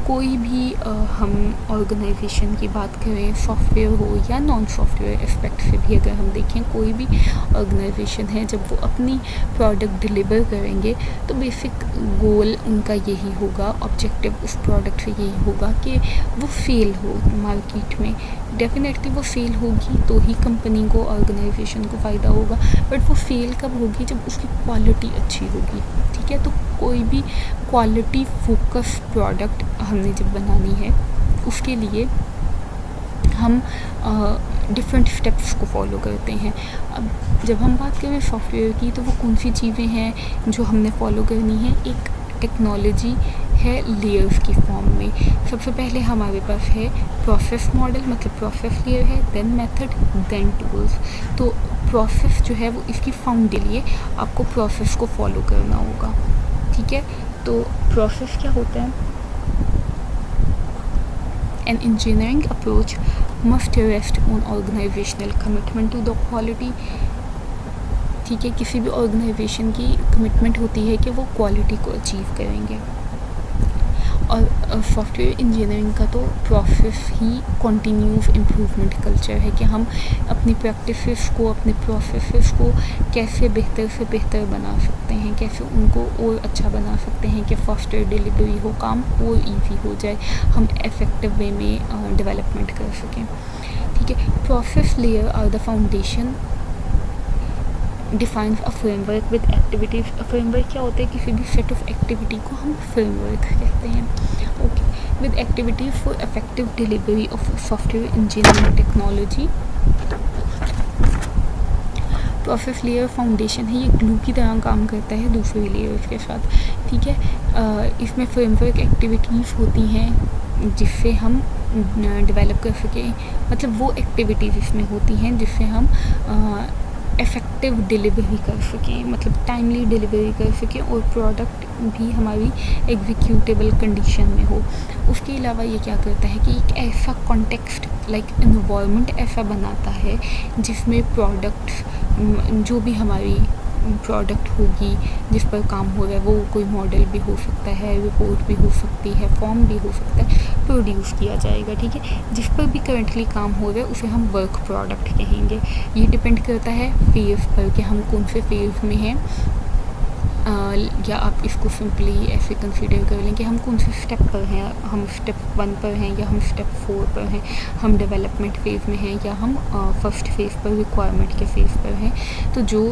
कोई भी हम ऑर्गेनाइजेशन की बात करें, सॉफ्टवेयर हो या नॉन सॉफ्टवेयर एस्पेक्ट से भी अगर हम देखें, कोई भी ऑर्गेनाइजेशन है जब वो अपनी प्रोडक्ट डिलीवर करेंगे तो बेसिक गोल उनका यही होगा, ऑब्जेक्टिव उस प्रोडक्ट से यही होगा कि वो फेल हो मार्केट में। डेफिनेटली वो फेल होगी तो ही कंपनी को, ऑर्गेनाइजेशन को फ़ायदा होगा, बट वो फेल कब होगी जब उसकी क्वालिटी अच्छी होगी, ठीक है। तो कोई भी क्वालिटी फोकस प्रोडक्ट हमने जब बनानी है उसके लिए हम डिफरेंट स्टेप्स को फॉलो करते हैं। अब जब हम बात करें सॉफ्टवेयर की तो वो कौन सी चीज़ें हैं जो हमने फॉलो करनी है, एक टेक्नोलॉजी है लेयर्स की फॉर्म में। सबसे पहले हमारे पास है प्रोसेस मॉडल, मतलब प्रोसेस लेयर है, देन मेथड, देन टूल्स। तो प्रोसेस जो है वो इसकी फाउंड के लिए आपको प्रोसेस को फॉलो करना होगा, ठीक है। तो प्रोसेस क्या होता है, an engineering approach must rest on organizational commitment to the quality, ठीक है। किसी भी ऑर्गेनाइजेशन की कमिटमेंट होती है कि वो क्वालिटी को अचीव करेंगे, और सॉफ्टवेयर इंजीनियरिंग का तो प्रोसेस ही कंटिन्यूस इम्प्रूवमेंट कल्चर है कि हम अपनी प्रैक्टिसेस को, अपने प्रोसेसेस को कैसे बेहतर से बेहतर बना सकते हैं, कैसे उनको और अच्छा बना सकते हैं कि फास्टर डिलीवरी हो, काम और ईजी हो जाए, हम इफेक्टिव वे में डेवलपमेंट कर सकें, ठीक है। Process layer are the foundation defines a framework with activities. Framework क्या होता है, किसी भी सेट ऑफ एक्टिविटी को हम फ्रेमवर्क कहते हैं, okay. With activities for effective delivery of software engineering technology. Process layer foundation है, ये ग्लू की तरह काम करता है दूसरे लेयर्स के साथ, ठीक है। इसमें फ्रेमवर्क एक्टिविटीज़ होती हैं जिससे हम डेवलप कर सकें, मतलब वो एक्टिविटीज़ इसमें होती हैं जिससे हम इफ़ेक्टिव डिलीवरी कर सकें, मतलब टाइमली डिलीवरी कर सकें और प्रोडक्ट भी हमारी एग्जीक्यूटेबल कंडीशन में हो। उसके अलावा ये क्या करता है कि एक ऐसा कॉन्टेक्स्ट लाइक एनवायरनमेंट ऐसा बनाता है जिसमें प्रोडक्ट्स जो भी हमारी प्रोडक्ट होगी जिस पर काम हो रहा है, वो कोई मॉडल भी हो सकता है, रिपोर्ट भी हो सकती है, फॉर्म भी हो सकता है, प्रोड्यूस किया जाएगा। ठीक है, जिस पर भी करंटली काम हो रहा है उसे हम वर्क प्रोडक्ट कहेंगे। ये डिपेंड करता है फेज़ पर कि हम कौन से फेज़ में हैं, या आप इसको सिंपली ऐसे कंसीडर कर लें कि हम कौन से स्टेप पर हैं, हम स्टेप 1 पर हैं या हम स्टेप 4 पर हैं, हम डेवलपमेंट फेज़ में हैं या हम फर्स्ट फेज़ पर रिक्वायरमेंट के फेज़ पर हैं। तो जो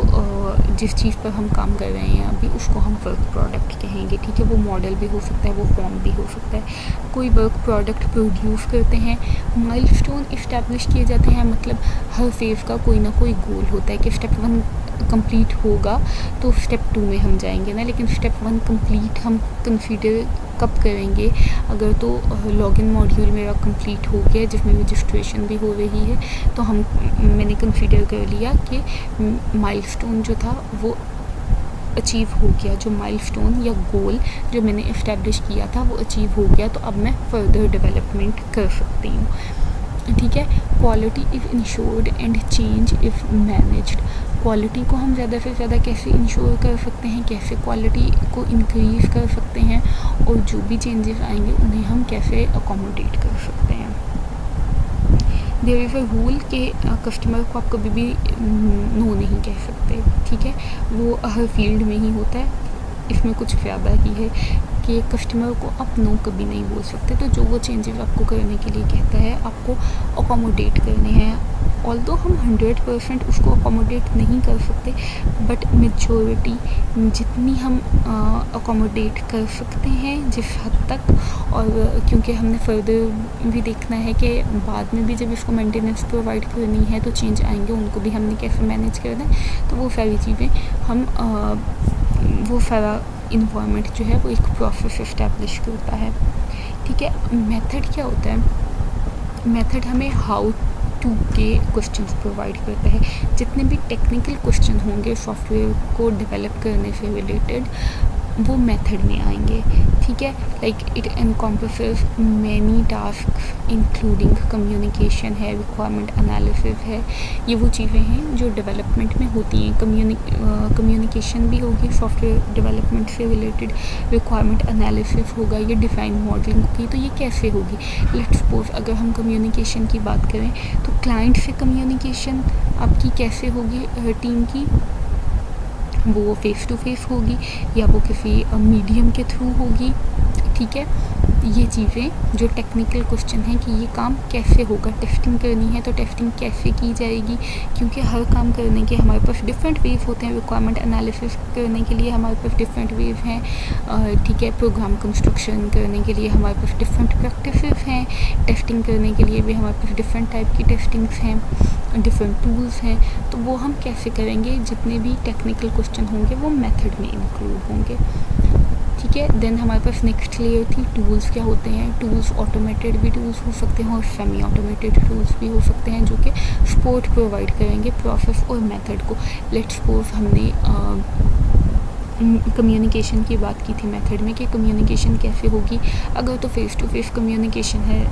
जिस चीज़ पर हम काम कर रहे हैं अभी उसको हम वर्क प्रोडक्ट कहेंगे। ठीक है, वो मॉडल भी हो सकता है, वो फॉर्म भी हो सकता है। कोई वर्क प्रोडक्ट प्रोड्यूस करते हैं, माइलस्टोन इस्टेब्लिश किए जाते हैं, मतलब हर फेज़ का कोई ना कोई गोल होता है कि स्टेप 1 कंप्लीट होगा तो स्टेप 2 में हम जाएंगे ना, लेकिन स्टेप 1 कंप्लीट हम कंसीडर कब करेंगे? अगर तो लॉगिन मॉड्यूल मेरा कंप्लीट हो गया जिसमें रजिस्ट्रेशन भी हो रही है तो मैंने कंसीडर कर लिया कि माइलस्टोन जो था वो अचीव हो गया, जो माइलस्टोन या गोल जो मैंने इस्टेब्लिश किया था वो अचीव हो गया, तो अब मैं फर्दर डेवलपमेंट कर सकती हूँ। ठीक है, quality if insured and change if managed. Quality को हम ज़्यादा से ज़्यादा कैसे इंश्योर कर सकते हैं, कैसे क्वालिटी को इंक्रीज़ कर सकते हैं, और जो भी चेंजेस आएंगे उन्हें हम कैसे अकोमोडेट कर सकते हैं। देयर इज़ अ रूल कि कस्टमर को आप कभी भी नो नहीं कह सकते। ठीक है, वो हर फील्ड में ही होता है, इसमें कुछ फ़ायदा ही है कि कस्टमर को आप नो कभी नहीं बोल सकते। तो जो वो चेंजेस आपको करने के लिए कहता है आपको अकोमोडेट करने हैं। ऑल्दो हम 100% उसको अकोमोडेट नहीं कर सकते, बट मेजॉरिटी जितनी हम अकोमोडेट कर सकते हैं जिस हद तक, और क्योंकि हमने फर्दर भी देखना है कि बाद में भी जब इसको मेंटेनेंस प्रोवाइड करनी है तो चेंज आएंगे, उनको भी हमने कैसे मैनेज करना है, तो वो सारी चीज़ें हम वो सारा इन्वायरमेंट जो है वो एक प्रोसेस इस्टेब्लिश करता है। ठीक है, मेथड क्या होता है? मेथड हमें हाउ टू के क्वेश्चंस प्रोवाइड करता है। जितने भी टेक्निकल क्वेश्चन होंगे सॉफ्टवेयर को डेवलप करने से रिलेटेड वो मेथड में आएंगे। ठीक है, like it encompasses many task including communication है, रिक्वायरमेंट एनालिसिस है, ये वो चीज़ें हैं जो डेवलपमेंट में होती हैं। कम्युनिकेशन भी होगी सॉफ्टवेयर डेवलपमेंट से रिलेटेड, रिक्वायरमेंट एनालिसिस होगा, ये डिफ़ाइन मॉडलिंग होगी। तो ये कैसे होगी? लेट्स सपोज अगर हम कम्युनिकेशन की बात करें तो क्लाइंट से कम्युनिकेशन आपकी कैसे होगी टीम की? वो फ़ेस टू फेस होगी या वो किसी मीडियम के थ्रू होगी। ठीक है, ये चीज़ें जो टेक्निकल क्वेश्चन हैं कि ये काम कैसे होगा, टेस्टिंग करनी है तो टेस्टिंग कैसे की जाएगी, क्योंकि हर काम करने के हमारे पास डिफरेंट वेज होते हैं। रिक्वायरमेंट एनालिसिस करने के लिए हमारे पास डिफरेंट वेज हैं। ठीक है, प्रोग्राम कंस्ट्रक्शन करने के लिए हमारे पास डिफरेंट प्रैक्टिसेस हैं, टेस्टिंग करने के लिए भी हमारे पास डिफरेंट टाइप की टेस्टिंग्स हैं, डिफरेंट टूल्स हैं। तो वो हम कैसे करेंगे? जितने भी टेक्निकल क्वेश्चन होंगे वो मेथड में इंक्लूड होंगे। ठीक है, देन हमारे पास नेक्स्ट लेयर थी टूल्स क्या होते हैं। टूल्स ऑटोमेटेड भी टूल्स हो सकते हैं और सेमी ऑटोमेटेड टूल्स भी हो सकते हैं जो कि सपोर्ट प्रोवाइड करेंगे प्रोसेस और मेथड को। लेट्स सपोज हमने कम्युनिकेशन की बात की थी मेथड में कि कम्युनिकेशन कैसे होगी। अगर तो फेस टू फेस कम्युनिकेशन है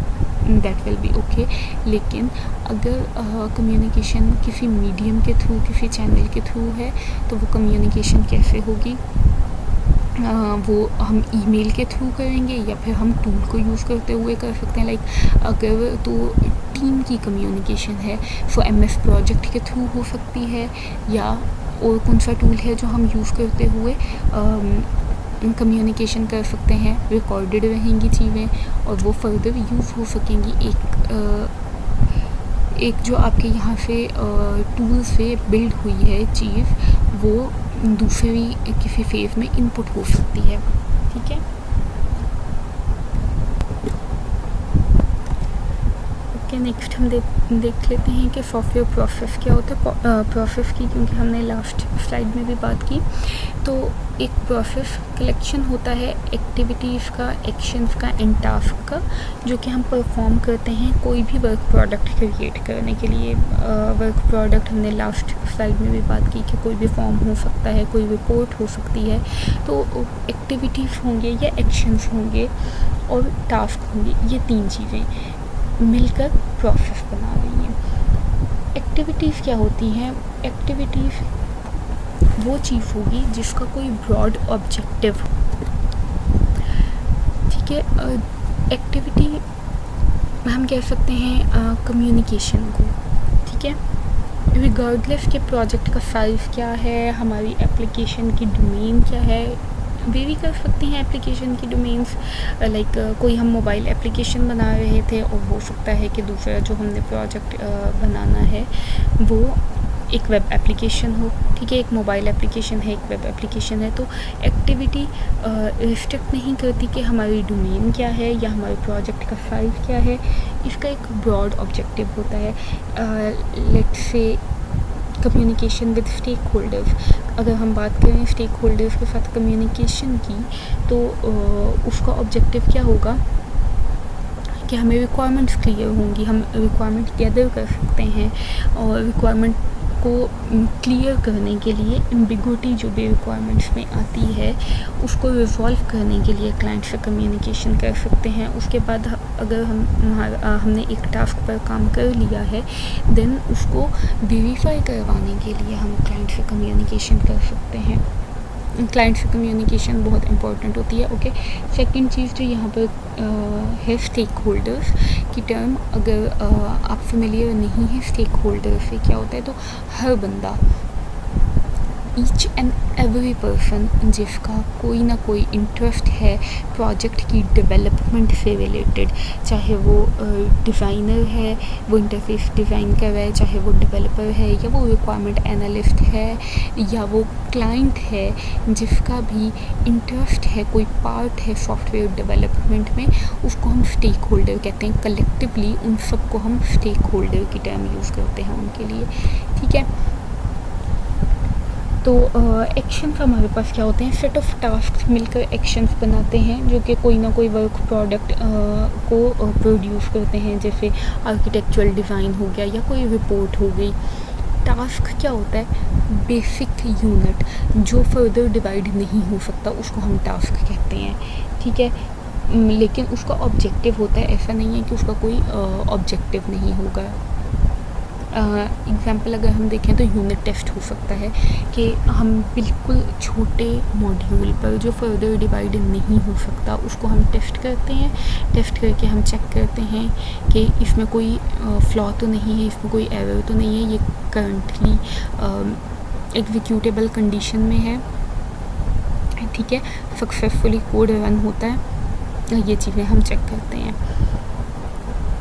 दैट विल बी ओके, लेकिन अगर कम्युनिकेशन किसी मीडियम के थ्रू, किसी चैनल के थ्रू है तो वो कम्युनिकेशन कैसे होगी? वो हम ईमेल के थ्रू करेंगे या फिर हम टूल को यूज़ करते हुए कर सकते हैं। लाइक अगर तो टीम की कम्युनिकेशन है तो MS प्रोजेक्ट के थ्रू हो सकती है, या और कौन सा टूल है जो हम यूज़ करते हुए कम्युनिकेशन कर सकते हैं। रिकॉर्डेड रहेंगी चीज़ें और वो फर्दर यूज़ हो सकेंगी। एक जो आपके यहाँ से टूल से बिल्ड हुई है चीज़ वो दूसरी किसी फेज़ में इनपुट हो सकती है। ठीक है, है नेक्स्ट हम देख लेते हैं कि सॉफ्टवेयर प्रोसेस क्या होता है। प्रोसेस की क्योंकि हमने लास्ट स्लाइड में भी बात की, तो एक प्रोसेस कलेक्शन होता है एक्टिविटीज़ का, एक्शंस का एंड टास्क का, जो कि हम परफॉर्म करते हैं कोई भी वर्क प्रोडक्ट क्रिएट करने के लिए। वर्क प्रोडक्ट हमने लास्ट स्लाइड में भी बात की कि कोई भी फॉर्म हो सकता है, कोई रिपोर्ट हो सकती है, तो एक्टिविटीज़ होंगे या एक्शंस होंगे और टास्क होंगे, ये 3 चीज़ें मिलकर प्रोसेस बना रही हैं। एक्टिविटीज़ क्या होती हैं? एक्टिविटीज़ वो चीज़ होगी जिसका कोई ब्रॉड ऑब्जेक्टिव, ठीक है। एक्टिविटी हम कह सकते हैं कम्युनिकेशन को, ठीक है। रिगार्डलेस के प्रोजेक्ट का साइज़ क्या है, हमारी एप्लीकेशन की डोमेन क्या है, वेरी कर सकती हैं एप्लीकेशन की डोमेन्स। लाइक कोई हम मोबाइल एप्लीकेशन बना रहे थे और हो सकता है कि दूसरा जो हमने प्रोजेक्ट बनाना है वो एक वेब एप्लीकेशन हो, ठीक है। एक मोबाइल एप्लीकेशन है, एक वेब एप्लीकेशन है। तो एक्टिविटी रिस्ट्रिक्ट नहीं करती कि हमारी डोमेन क्या है या हमारे प्रोजेक्ट का साइज़ क्या है, इसका एक ब्रॉड ऑब्जेक्टिव होता है। Let's say communication with stake holders, अगर हम बात करें स्टेक होल्डर्स के साथ कम्युनिकेशन की, तो उसका ऑब्जेक्टिव क्या होगा कि हमें रिक्वायरमेंट्स क्लियर होंगी, हम रिक्वायरमेंट गैदर कर सकते हैं और रिक्वायरमेंट को क्लियर करने के लिए एम्बिग्विटी जो भी रिक्वायरमेंट्स में आती है उसको रिजॉल्व करने के लिए क्लाइंट से कम्युनिकेशन कर सकते हैं। उसके बाद अगर हमने एक टास्क पर काम कर लिया है, देन उसको वेरीफाई करवाने के लिए हम क्लाइंट से कम्युनिकेशन कर सकते हैं। क्लाइंट से कम्युनिकेशन बहुत इंपॉर्टेंट होती है, ओके। सेकंड चीज़ जो यहाँ पर है स्टेक होल्डर्स की टर्म, अगर आप फेमिलियर नहीं है स्टेक होल्डर से क्या होता है, तो हर बंदा, ईच एंड एवरी पर्सन जिसका कोई ना कोई इंटरेस्ट है प्रोजेक्ट की डेवलपमेंट से रिलेटेड, चाहे वो डिज़ाइनर है, वो इंटरफेस डिज़ाइन कर रहा है, चाहे वो डेवलपर है या वो रिक्वायरमेंट एनालिस्ट है या वो क्लाइंट है, जिसका भी इंटरेस्ट है, कोई पार्ट है सॉफ्टवेयर डेवलपमेंट में, उसको हम स्टेक होल्डर कहते हैं। कलेक्टिवली उन सबको हम स्टेक होल्डर की टर्म यूज़ करते हैं उनके लिए, ठीक है। तो एक्शंस हमारे पास क्या होते हैं, सेट ऑफ टास्क मिलकर एक्शंस बनाते हैं जो कि कोई ना कोई वर्क प्रोडक्ट को प्रोड्यूस करते हैं, जैसे आर्किटेक्चरल डिज़ाइन हो गया या कोई रिपोर्ट हो गई। टास्क क्या होता है, बेसिक यूनिट जो फर्दर डिवाइड नहीं हो सकता, उसको हम टास्क कहते हैं, ठीक है। लेकिन उसका ऑब्जेक्टिव होता है, ऐसा नहीं है कि उसका कोई ऑब्जेक्टिव नहीं होगा। एग्ज़ाम्पल अगर हम देखें तो यूनिट टेस्ट हो सकता है कि हम बिल्कुल छोटे मॉड्यूल पर जो फर्दर डिवाइड नहीं हो सकता उसको हम टेस्ट करते हैं। टेस्ट करके हम चेक करते हैं कि इसमें कोई फ्लॉ तो नहीं है, इसमें कोई एरर तो नहीं है, ये करंटली एग्जीक्यूटेबल कंडीशन में है, ठीक है, सक्सेसफुली कोड रन होता है, ये चीज़ें हम चेक करते हैं,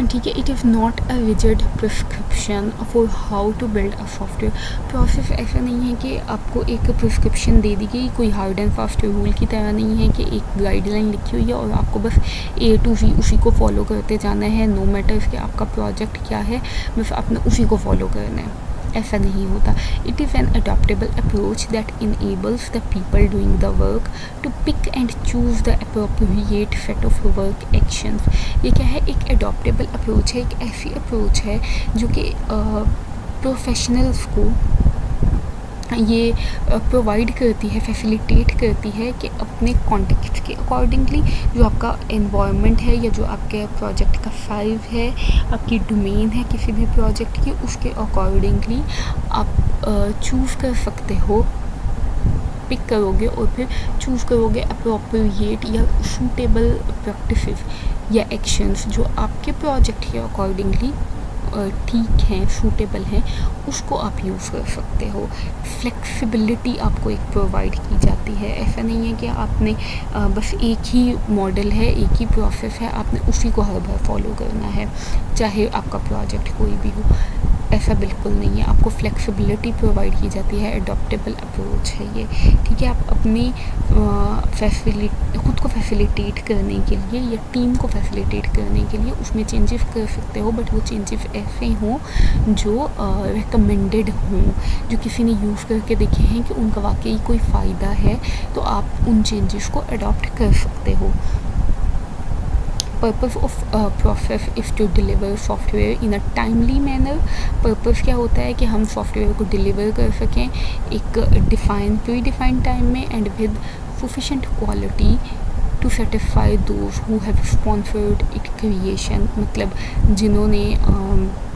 ठीक है। It is not a rigid prescription for how to build a software process. ऐसा नहीं है कि आपको एक प्रिस्क्रिप्शन दे दी गई, कोई हार्ड एंड फास्ट रूल की तरह नहीं है कि एक गाइडलाइन लिखी हुई है और आपको बस A to Z उसी को फॉलो करते जाना है, नो मैटर कि आपका प्रोजेक्ट क्या है, बस आपने उसी को फॉलो करना है, ऐसा नहीं होता। It is an adaptable approach that enables the people doing the work to pick and choose the appropriate set of work actions. ये क्या है, एक अडॉप्टेबल अप्रोच है, एक ऐसी अप्रोच है जो कि प्रोफेशनल्स को ये प्रोवाइड करती है, फैसिलिटेट करती है कि अपने कॉन्टेक्स्ट के अकॉर्डिंगली जो आपका एनवायरनमेंट है या जो आपके प्रोजेक्ट का साइज़ है, आपकी डोमेन है किसी भी प्रोजेक्ट की, उसके अकॉर्डिंगली आप चूज़ कर सकते हो, पिक करोगे और फिर चूज़ करोगे अप्रोप्रिएट या सूटेबल प्रैक्टिसेस या एक्शंस जो आपके प्रोजेक्ट के अकॉर्डिंगली ठीक हैं, सूटेबल हैं, उसको आप यूज़ कर सकते हो। फ्लेक्सिबिलिटी आपको एक प्रोवाइड की जाती है। ऐसा नहीं है कि आपने बस एक ही मॉडल है, एक ही प्रोसेस है, आपने उसी को हर बार फॉलो करना है, चाहे आपका प्रोजेक्ट कोई भी हो। ऐसा बिल्कुल नहीं है, आपको फ्लेक्सिबिलिटी प्रोवाइड की जाती है, एडॉप्टेबल अप्रोच है ये, ठीक है। आप अपनी खुद को फैसिलिटेट करने के लिए या टीम को फैसिलिटेट करने के लिए उसमें चेंजेस कर सकते हो, बट वो चेंजेस ऐसे हों जो रिकमेंडेड हों, जो किसी ने यूज़ करके देखे हैं कि उनका वाकई कोई फ़ायदा है, तो आप उन चेंजेस को अडॉप्ट कर सकते हो। Purpose of process is to deliver software in a timely manner. Purpose क्या होता है कि हम सॉफ्टवेयर को डिलीवर कर सकें एक प्री डिफाइंड टाइम में and with sufficient quality to satisfy those who have sponsored it creation. मतलब जिन्होंने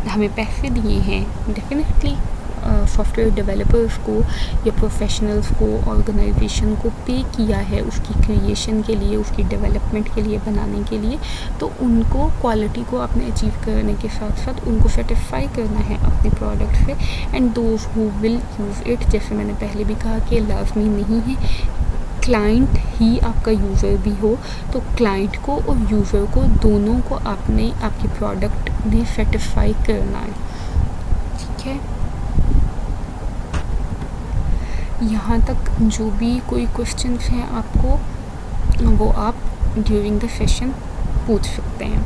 हमें पैसे दिए हैं, डेफिनेटली सॉफ्टवेयर डेवलपर्स को या प्रोफेशनल्स को, ऑर्गेनाइजेशन को पे किया है उसकी क्रिएशन के लिए, उसकी डेवलपमेंट के लिए, बनाने के लिए, तो उनको क्वालिटी को अपने अचीव करने के साथ साथ उनको सेटिस्फाई करना है अपने प्रोडक्ट से। And those who will use it, जैसे मैंने पहले भी कहा कि लाजमी नहीं है क्लाइंट ही आपका यूज़र भी हो, तो क्लाइंट को और यूज़र को दोनों को आपने आपके प्रोडक्ट में सेटिस्फाई करना है, ठीक है। यहाँ तक जो भी कोई क्वेश्चंस हैं आपको, वो आप ड्यूरिंग द सेशन पूछ सकते हैं।